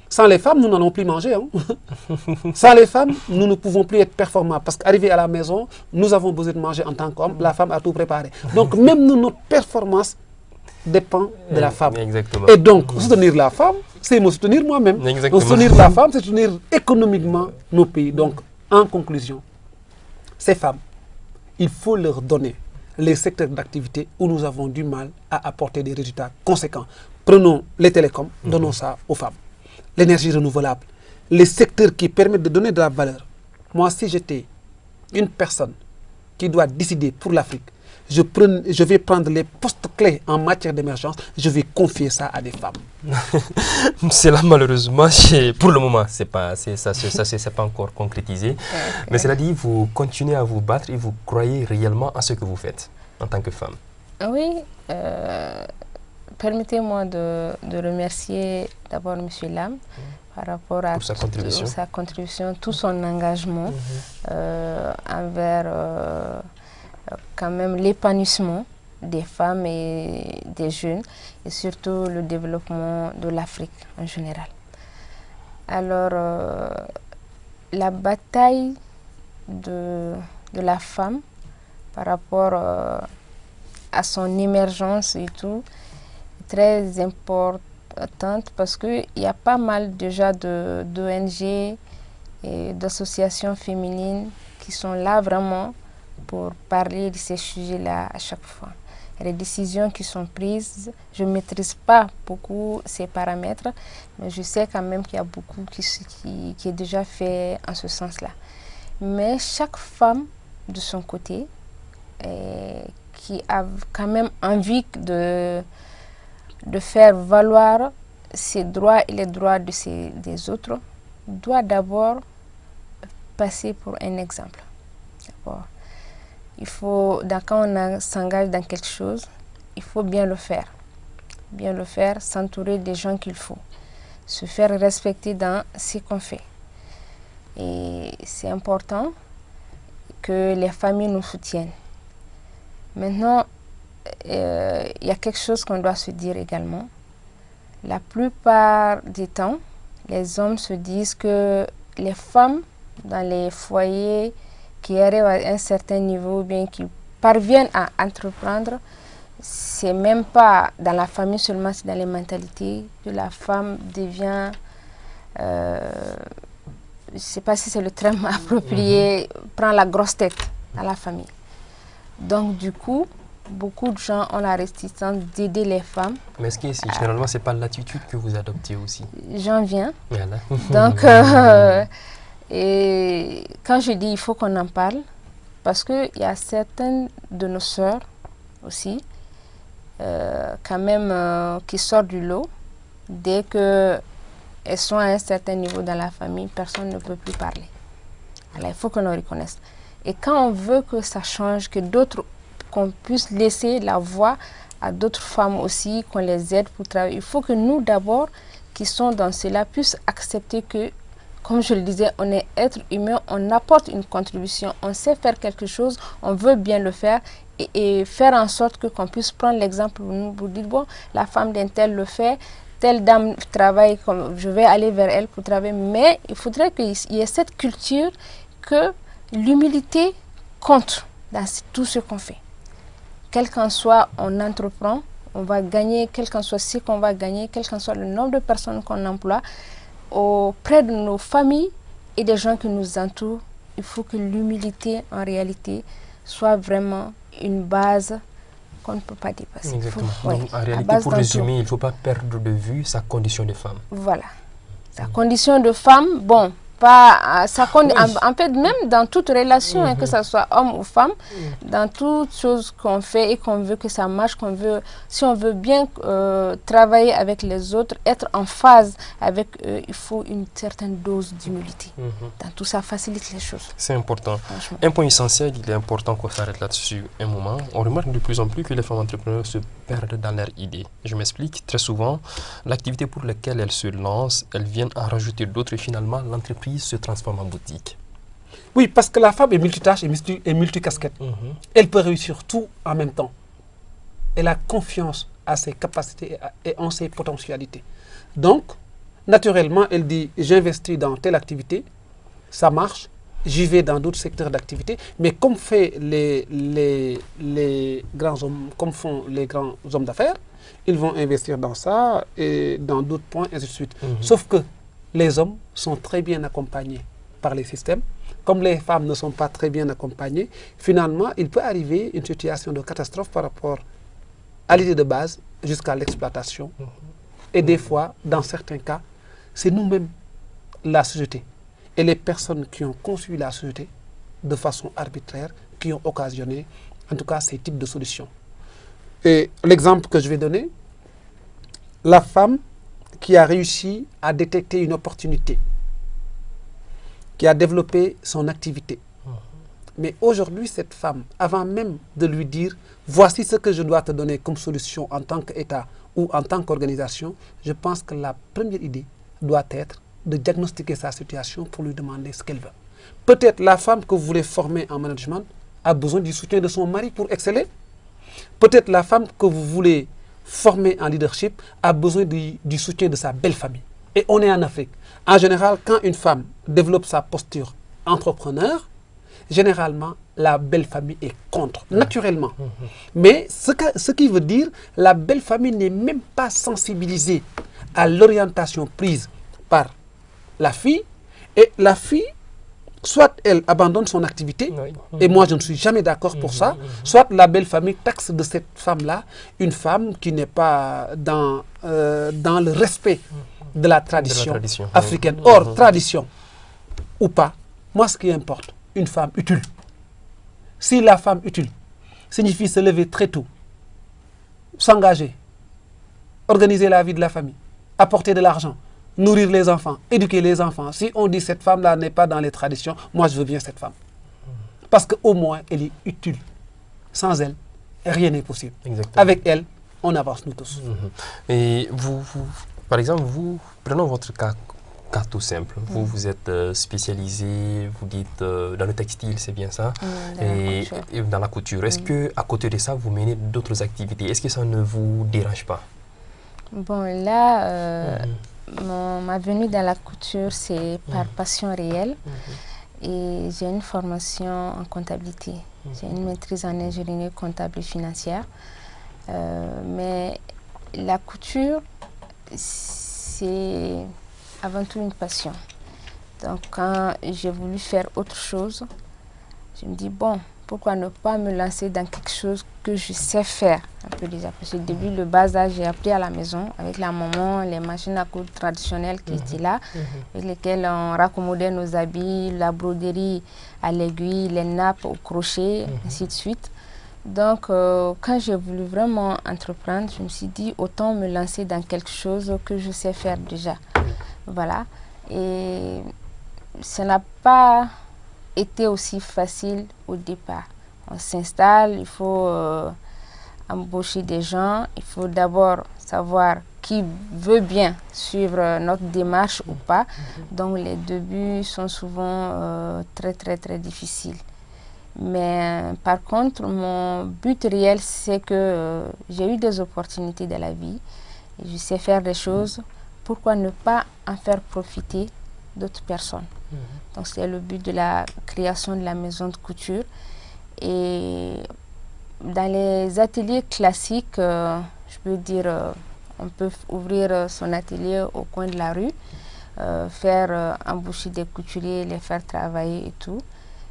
sans les femmes, nous n'allons plus manger. Hein. Sans les femmes, nous ne pouvons plus être performants. Parce qu'arrivé à la maison, nous avons besoin de manger en tant qu'homme, la femme a tout préparé. Donc même nous, notre performance dépend de la femme. Exactement. Et donc, soutenir la femme, c'est me soutenir moi-même. Soutenir la femme, c'est soutenir économiquement nos pays. Donc, en conclusion, ces femmes, il faut leur donner les secteurs d'activité où nous avons du mal à apporter des résultats conséquents. Prenons les télécoms, donnons ça aux femmes. L'énergie renouvelable, les secteurs qui permettent de donner de la valeur. Moi, si j'étais une personne qui doit décider pour l'Afrique, je vais prendre les postes clés en matière d'émergence, je vais confier ça à des femmes. C'est là, malheureusement, pour le moment, c'est pas encore concrétisé. Mais cela dit, vous continuez à vous battre et vous croyez réellement à ce que vous faites en tant que femme. Oui, permettez-moi de remercier d'abord M. Lam par rapport à sa contribution, tout son engagement envers quand même l'épanouissement des femmes et des jeunes et surtout le développement de l'Afrique en général. Alors, la bataille de la femme par rapport à son émergence et tout est très importante parce qu'il y a pas mal déjà d'ONG et d'associations féminines qui sont là vraiment pour parler de ces sujets-là à chaque fois. Les décisions qui sont prises, je ne maîtrise pas beaucoup ces paramètres, mais je sais quand même qu'il y a beaucoup qui est déjà fait en ce sens-là. Mais chaque femme, de son côté, qui a quand même envie de faire valoir ses droits et les droits des autres, doit d'abord passer pour un exemple. D'abord. Il faut, quand on s'engage dans quelque chose, il faut bien le faire. Bien le faire, s'entourer des gens qu'il faut. Se faire respecter dans ce qu'on fait. Et c'est important que les familles nous soutiennent. Maintenant, il y a quelque chose qu'on doit se dire également. La plupart du temps, les hommes se disent que les femmes dans les foyers qui arrivent à un certain niveau, bien qui parviennent à entreprendre, c'est même pas dans la famille seulement, c'est dans les mentalités que la femme devient, je ne sais pas si c'est le terme approprié, prend la grosse tête dans la famille. Donc du coup, beaucoup de gens ont la réticence d'aider les femmes. Mais est-ce que généralement, ce n'est pas l'attitude que vous adoptez aussi? J'en viens. Voilà. Donc, et quand je dis il faut qu'on en parle, parce qu'il y a certaines de nos sœurs aussi, quand même, qui sortent du lot. Dès qu'elles sont à un certain niveau dans la famille, personne ne peut plus parler. Alors il faut qu'on le reconnaisse. Et quand on veut que ça change, que d'autres, qu'on puisse laisser la voix à d'autres femmes aussi, qu'on les aide pour travailler, il faut que nous d'abord, qui sont dans cela, puissent accepter que comme je le disais, on est être humain, on apporte une contribution, on sait faire quelque chose, on veut bien le faire et faire en sorte que qu'on puisse prendre l'exemple pour dire, bon, la femme d'un tel le fait, telle dame travaille, comme je vais aller vers elle pour travailler, mais il faudrait qu'il y ait cette culture que l'humilité compte dans tout ce qu'on fait. Quel qu'en soit, on entreprend, on va gagner, quel qu'en soit ce qu'on va gagner, quel qu'en soit le nombre de personnes qu'on emploie, auprès de nos familles et des gens qui nous entourent, il faut que l'humilité, en réalité, soit vraiment une base qu'on ne peut pas dépasser. Exactement. Ouais, Donc, en réalité, pour résumer, il ne faut pas perdre de vue sa condition de femme. Voilà. Sa condition de femme, bon, pas, en fait, même dans toute relation, que ce soit homme ou femme, dans toute chose qu'on fait et qu'on veut que ça marche, si on veut bien travailler avec les autres, être en phase avec eux, il faut une certaine dose d'humilité. Dans tout ça, facilite les choses. C'est important. Un point essentiel, il est important qu'on s'arrête là-dessus un moment. On remarque de plus en plus que les femmes entrepreneurs se perdent dans leurs idées. Je m'explique, très souvent, l'activité pour laquelle elles se lancent, elles viennent en rajouter d'autres et finalement, l'entreprise se transforme en boutique. Oui, parce que la femme est multitâche et multicasquette. Elle peut réussir tout en même temps. Elle a confiance à ses capacités et en ses potentialités. Donc, naturellement, elle dit, j'investis dans telle activité, ça marche, j'y vais dans d'autres secteurs d'activité, mais comme font les grands hommes d'affaires, ils vont investir dans ça et dans d'autres points, et ainsi de suite. Sauf que les hommes sont très bien accompagnés par les systèmes. Comme les femmes ne sont pas très bien accompagnées, finalement, il peut arriver une situation de catastrophe par rapport à l'idée de base jusqu'à l'exploitation. Et des fois, dans certains cas, c'est nous-mêmes, la société, et les personnes qui ont conçu la société de façon arbitraire, qui ont occasionné, en tout cas, ces types de solutions. Et l'exemple que je vais donner, la femme qui a réussi à détecter une opportunité, qui a développé son activité. Mais aujourd'hui, cette femme, avant même de lui dire « voici ce que je dois te donner comme solution en tant qu'État ou en tant qu'organisation », je pense que la première idée doit être de diagnostiquer sa situation pour lui demander ce qu'elle veut. Peut-être la femme que vous voulez former en management a besoin du soutien de son mari pour exceller. Peut-être la femme que vous voulez former en leadership a besoin du soutien de sa belle famille. Et on est en Afrique. En général, quand une femme développe sa posture entrepreneur, généralement, la belle famille est contre, naturellement. Mais ce qui veut dire, la belle famille n'est même pas sensibilisée à l'orientation prise par la fille. Et la fille, soit elle abandonne son activité, et moi je ne suis jamais d'accord pour ça, soit la belle famille taxe de cette femme-là une femme qui n'est pas dans le respect de la tradition africaine. Or, tradition ou pas, moi ce qui importe, une femme utile. Si la femme utile signifie se lever très tôt, s'engager, organiser la vie de la famille, apporter de l'argent, nourrir les enfants, éduquer les enfants. Si on dit cette femme-là n'est pas dans les traditions, moi je veux bien cette femme. Parce qu'au moins, elle est utile. Sans elle, rien n'est possible. Exactement. Avec elle, on avance nous tous. Et par exemple, prenons votre cas tout simple. Vous êtes spécialisé, vous dites dans le textile, c'est bien ça, et dans la couture. Est-ce que à côté de ça, vous menez d'autres activités? Est-ce que ça ne vous dérange pas? Bon, là, ma venue dans la couture, c'est par passion réelle. Et j'ai une formation en comptabilité. J'ai une maîtrise en ingénierie comptable et financière. Mais la couture, c'est avant tout une passion. Donc, quand j'ai voulu faire autre chose, je me dis, bon, pourquoi ne pas me lancer dans quelque chose que je sais faire un peu déjà. Parce que depuis le bas âge, j'ai appris à la maison avec la maman, les machines à coudre traditionnelles qui étaient là, avec lesquelles on raccommodait nos habits, la broderie à l'aiguille, les nappes au crochet, ainsi de suite. Donc, quand j'ai voulu vraiment entreprendre, je me suis dit, autant me lancer dans quelque chose que je sais faire déjà. Voilà. Et ça n'a pas été aussi facile au départ. On s'installe, il faut embaucher des gens, il faut d'abord savoir qui veut bien suivre notre démarche ou pas. Donc les débuts sont souvent très difficiles. Mais par contre, mon but réel, c'est que j'ai eu des opportunités dans la vie. Et je sais faire des choses. Pourquoi ne pas en faire profiter d'autres personnes? Donc c'est le but de la création de la maison de couture. Et dans les ateliers classiques, je peux dire, on peut ouvrir son atelier au coin de la rue, faire embaucher des couturiers, les faire travailler et tout.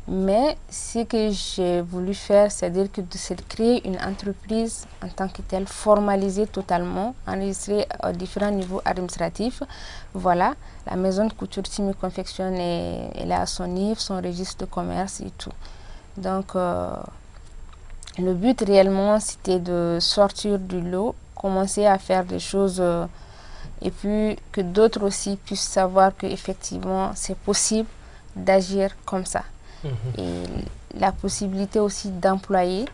Mais ce que j'ai voulu faire, c'est-à-dire que c'est de créer une entreprise en tant que telle, formalisée totalement, enregistrée à différents niveaux administratifs. Voilà, la maison de couture Timi Confection, elle a son NIF, son registre de commerce et tout. Donc, le but réellement, c'était de sortir du lot, commencer à faire des choses et puis que d'autres aussi puissent savoir qu'effectivement, c'est possible d'agir comme ça. Et la possibilité aussi d'employer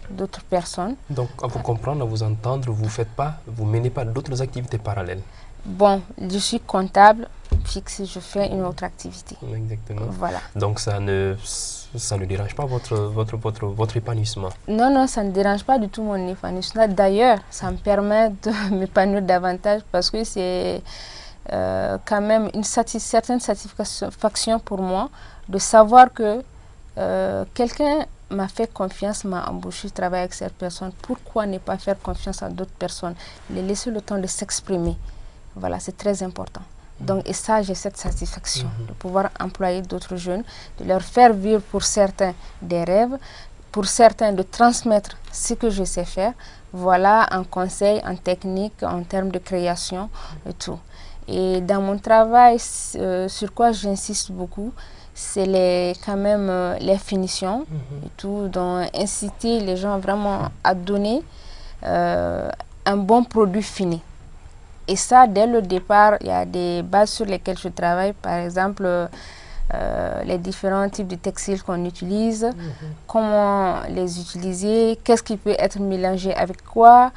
d'autres personnes. Donc, à vous comprendre, à vous entendre, vous menez pas d'autres activités parallèles? Bon, je suis comptable fixe, je fais une autre activité. Exactement. Voilà. Donc, ça ne dérange pas votre épanouissement? Non, ça ne dérange pas du tout mon épanouissement. D'ailleurs, ça me permet de m'épanouir davantage parce que c'est quand même une certaine satisfaction pour moi de savoir que quelqu'un m'a fait confiance, m'a embauché, travaille avec cette personne. Pourquoi ne pas faire confiance à d'autres personnes? Les laisser le temps de s'exprimer. Voilà, c'est très important. Donc, et ça, j'ai cette satisfaction de pouvoir employer d'autres jeunes, de leur faire vivre pour certains des rêves, pour certains de transmettre ce que je sais faire. Voilà, en conseil, en technique, en termes de création et tout. Et dans mon travail, sur quoi j'insiste beaucoup, c'est quand même les finitions et tout, donc inciter les gens vraiment à donner un bon produit fini. Et ça, dès le départ, il y a des bases sur lesquelles je travaille, par exemple les différents types de textiles qu'on utilise, comment les utiliser, qu'est-ce qui peut être mélangé avec quoi,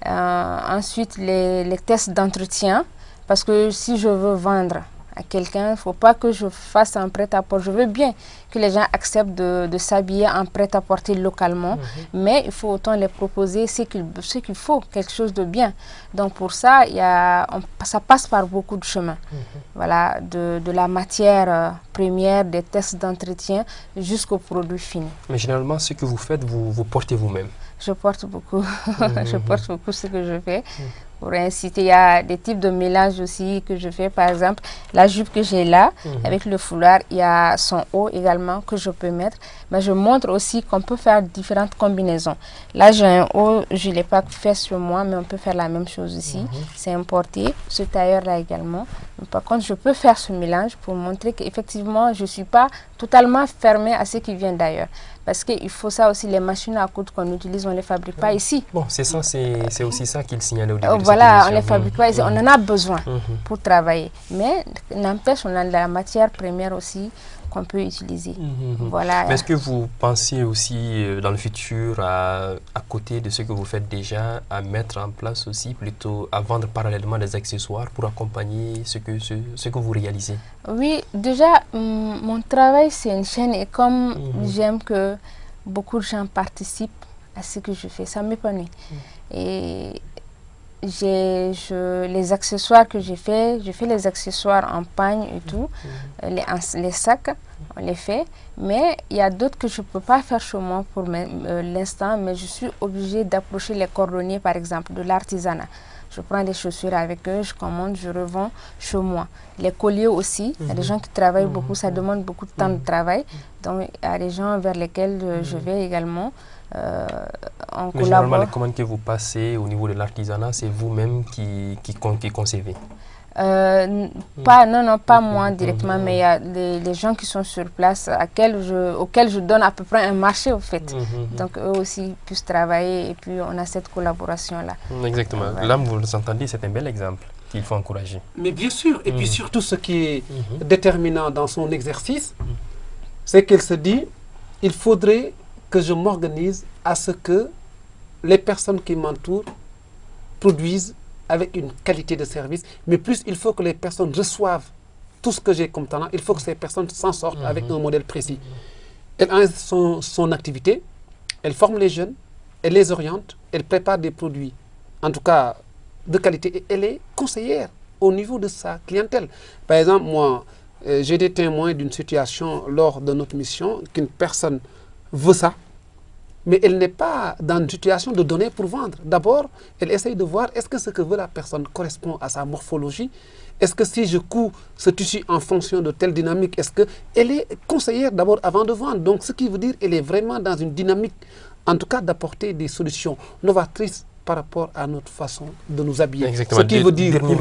ensuite les tests d'entretien. Parce que si je veux vendre à quelqu'un, il ne faut pas que je fasse un prêt-à-porter. Je veux bien que les gens acceptent de s'habiller en prêt-à-porter localement, mais il faut autant les proposer ce qu'il faut, quelque chose de bien. Donc pour ça, ça passe par beaucoup de chemins. Voilà, de la matière première, des tests d'entretien, jusqu'au produit fini. Mais généralement, ce que vous faites, vous portez vous-même? Je porte beaucoup. Je porte beaucoup ce que je fais. Pour inciter, il y a des types de mélanges aussi que je fais. Par exemple, la jupe que j'ai là, avec le foulard, il y a son haut également que je peux mettre. Mais je montre aussi qu'on peut faire différentes combinaisons. Là, j'ai un haut, je ne l'ai pas fait sur moi, mais on peut faire la même chose ici. C'est importé. Ce tailleur-là également. Mais par contre, je peux faire ce mélange pour montrer qu'effectivement, je ne suis pas totalement fermée à ce qui vient d'ailleurs. Parce qu'il faut ça aussi, les machines à coudre qu'on utilise, on ne les fabrique pas ici. Bon, c'est ça, c'est aussi ça qu'il signalait au début de voilà, on ne les fabrique pas ici, on en a besoin pour travailler. Mais n'empêche, on a de la matière première aussi qu'on peut utiliser. Voilà. Mais est-ce que vous pensez aussi dans le futur, à côté de ce que vous faites déjà, à mettre en place aussi, plutôt à vendre parallèlement des accessoires pour accompagner ce que vous réalisez? Oui, déjà, mon travail, c'est une chaîne et comme j'aime que beaucoup de gens participent à ce que je fais, ça m'épanouit. Et les accessoires que j'ai fais les accessoires en pagne et tout, les sacs, on les fait, mais il y a d'autres que je ne peux pas faire chez moi pour l'instant, mais je suis obligée d'approcher les cordonniers, par exemple, de l'artisanat. Je prends des chaussures avec eux, je commande, je revends chez moi. Les colliers aussi, il y a des gens qui travaillent beaucoup, ça demande beaucoup de temps de travail. Donc, il y a des gens vers lesquels je vais également. Mais généralement, les commandes que vous passez au niveau de l'artisanat, c'est vous-même qui concevez? Pas moi directement, mais il y a des gens qui sont sur place auxquels je donne à peu près un marché au fait. Donc eux aussi puissent travailler et puis on a cette collaboration-là. Exactement. Là, vous l'entendez, c'est un bel exemple qu'il faut encourager. Mais bien sûr, et puis surtout ce qui est déterminant dans son exercice, c'est qu'elle se dit, il faudrait que je m'organise à ce que les personnes qui m'entourent produisent avec une qualité de service, mais plus il faut que les personnes reçoivent tout ce que j'ai comme talent, il faut que ces personnes s'en sortent avec un modèle précis. Elle a son activité, elle forme les jeunes, elle les oriente, elle prépare des produits, en tout cas de qualité, et elle est conseillère au niveau de sa clientèle. Par exemple, moi, j'ai été témoin d'une situation lors de notre mission, qu'une personne veut ça, mais elle n'est pas dans une situation de donner pour vendre. D'abord, elle essaye de voir est-ce que ce que veut la personne correspond à sa morphologie. Est-ce que si je couds ce tissu en fonction de telle dynamique, est-ce qu'elle est conseillère d'abord avant de vendre. Donc, ce qui veut dire qu'elle est vraiment dans une dynamique, en tout cas d'apporter des solutions novatrices par rapport à notre façon de nous habiller. Exactement. Ce qui veut dire... Dernier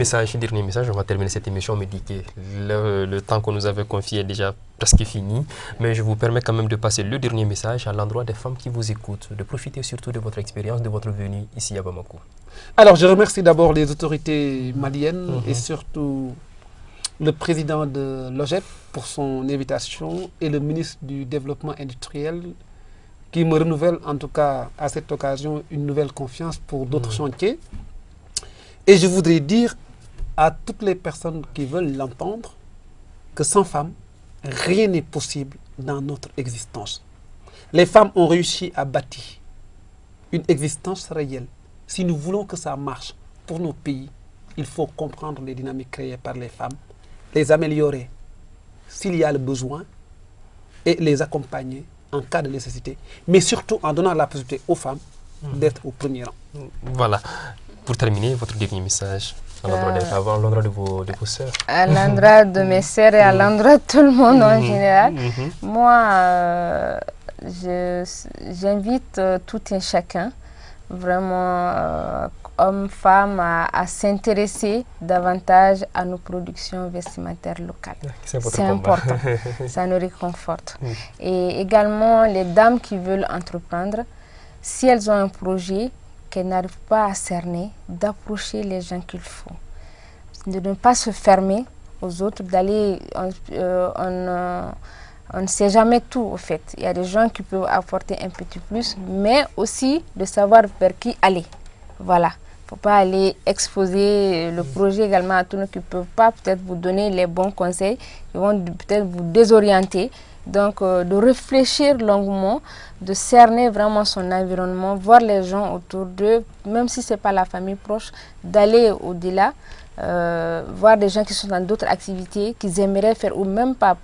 message, on va terminer cette émission, mais dit que le temps qu'on nous avait confié est déjà presque fini. Mais je vous permets quand même de passer le dernier message à l'endroit des femmes qui vous écoutent, de profiter surtout de votre expérience, de votre venue ici à Bamako. Alors, je remercie d'abord les autorités maliennes et surtout le président de l'OGEP pour son invitation et le ministre du Développement industriel qui me renouvelle en tout cas à cette occasion une nouvelle confiance pour d'autres chantiers. Et je voudrais dire à toutes les personnes qui veulent l'entendre que sans femmes, rien n'est possible dans notre existence. Les femmes ont réussi à bâtir une existence réelle. Si nous voulons que ça marche pour nos pays, il faut comprendre les dynamiques créées par les femmes, les améliorer s'il y a le besoin et les accompagner en cas de nécessité, mais surtout en donnant la possibilité aux femmes d'être au premier rang. Voilà. Pour terminer, votre dernier message à l'endroit de vos sœurs. À l'endroit de mes sœurs et à l'endroit de tout le monde en général. Moi, j'invite tout un chacun, vraiment hommes, femmes, à s'intéresser davantage à nos productions vestimentaires locales. C'est important, ça nous réconforte. Et également, les dames qui veulent entreprendre, si elles ont un projet qu'elles n'arrivent pas à cerner, d'approcher les gens qu'il faut. De ne pas se fermer aux autres, d'aller... on ne sait jamais tout, au fait. Il y a des gens qui peuvent apporter un petit plus, mais aussi de savoir vers qui aller. Voilà. Il ne faut pas aller exposer le projet également à tous ceux qui ne peuvent pas peut-être vous donner les bons conseils, qui vont peut-être vous désorienter. Donc, de réfléchir longuement, de cerner vraiment son environnement, voir les gens autour d'eux, même si ce n'est pas la famille proche, d'aller au-delà. Voir des gens qui sont dans d'autres activités, qu'ils aimeraient faire ou même pas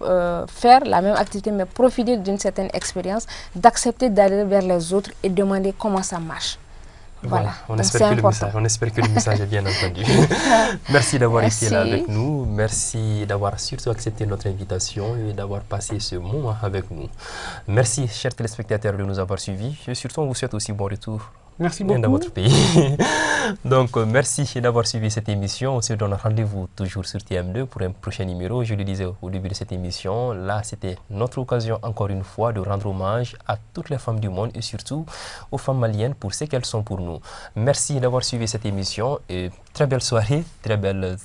faire la même activité, mais profiter d'une certaine expérience, d'accepter d'aller vers les autres et demander comment ça marche. Voilà. On espère que le message est bien entendu. Merci d'avoir été là avec nous. Merci d'avoir surtout accepté notre invitation et d'avoir passé ce moment avec nous. Merci, chers téléspectateurs, de nous avoir suivis. Et surtout, on vous souhaite aussi bon retour. Merci beaucoup. Dans votre pays. Donc, merci d'avoir suivi cette émission. On se donne rendez-vous toujours sur TM2 pour un prochain numéro. Je le disais au début de cette émission, là, c'était notre occasion, encore une fois, de rendre hommage à toutes les femmes du monde et surtout aux femmes maliennes pour ce qu'elles sont pour nous. Merci d'avoir suivi cette émission et très belle soirée, très belle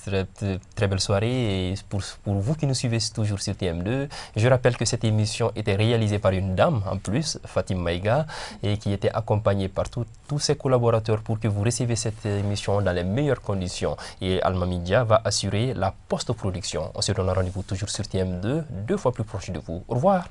soirée. Et pour vous qui nous suivez toujours sur TM2, je rappelle que cette émission était réalisée par une dame en plus, Fatim Maïga, et qui était accompagnée par tous ses collaborateurs pour que vous receviez cette émission dans les meilleures conditions. Et Alma Media va assurer la post-production. On se donne rendez-vous toujours sur TM2, 2 fois plus proche de vous. Au revoir.